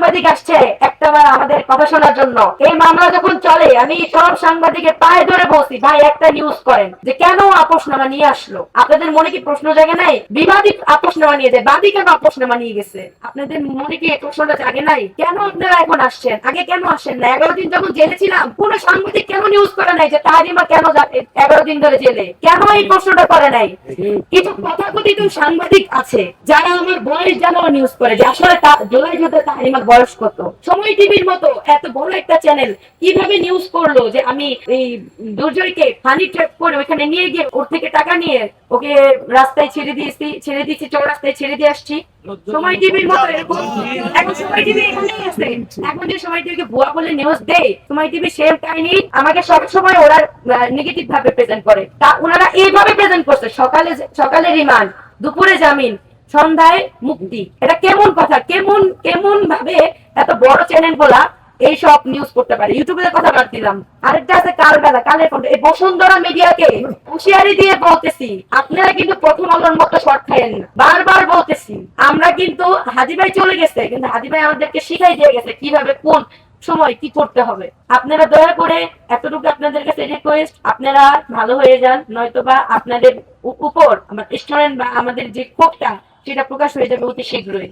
সাংবাদিক আসছে একটাবার আমাদের কথা শোনার জন্য। এই মামলা যখন চলে আমি সব সাংবাদিকের পায়ে ধরে বলছি, ভাই একটা নিউজ করেন যে কেন আপোষনামা নিয়ে আসলো। আপনাদের মনে কি প্রশ্ন জাগে নাই? বিবাদী আপোষনামা নিয়ে যায়, বাদী কেন আপোষনামা নিয়ে গেছে? আপনাদের মনে কি এই প্রশ্নটা জাগে নাই? কেন আপনারা এখন আসছেন? আগে কেন আসেন না? 11 দিন যখন জেলে ছিলাম কোন সাংবাদিক কেন নিউজ করে নাই যে তাহারিমা কেন 11 দিন ধরে জেলে? কেন এই প্রশ্নটা করে নাই? কিছু তথাকথিত সাংবাদিক আছে যারা আমার বয়স জানাও নিউজ করে যে আসলে জুলাই যুদ্ধে তাহারিমার বয়স কত। সময় টিভির মতো এত বড় একটা চ্যানেল কিভাবে নিউজ করলো যে আমি এই দুর্জয়কে হানি ট্র্যাপ করে ওইখানে নিয়ে গিয়ে ওর থেকে টাকা নিয়ে ওকে রাস্তায় ছেড়ে দিয়েছি চৌরাস্তায় ছেড়ে দিয়ে আসছি। সময় টিভির মতো এরকম এখন সময় টিভি এখানেই আছে। এখন যে সময় টিভিকে ভুয়া বলে নিউজ দেয়, সময় টিভি সেম কাহিনী আমাকে সব সময় ওরা নেগেটিভ ভাবে প্রেজেন্ট করে। তা ওনারা এইভাবে প্রেজেন্ট করছে, সকালে রিমান্ড, দুপুরে জামিন, সন্ধ্যায় মুক্তি। এটা কেমন কথা? কেমন কেমন ভাবে এত বড় চ্যানেল গুলা এইসব নিউজ করতে পারে? ইউটিউবের কথা বাদ দিলাম, আরেকটা আছে কালবেলা, কালের কণ্ঠ। এই বসুন্ধরা মিডিয়াকে হুঁশিয়ারি দিয়ে বলতেছি, আপনারা কিন্তু প্রথম আলোর মতো শর্ট খাইয়েন না। বারবার বলতেছি, আমরা কিন্তু হাজি ভাই চলে গেছে, কিন্তু হাজি ভাই আমাদেরকে শিখাই দিয়ে গেছে কিভাবে কোন সময় কি করতে হবে। আপনারা দয়া করে এতটুকু আপনাদের কাছে রিকোয়েস্ট, আপনারা ভালো হয়ে যান, নয়তোবা আপনাদের উপর আমার স্টুডেন্ট বা আমাদের যে ক্ষোভটা সেটা প্রকাশ হয়ে যাবে অতি শীঘ্রই।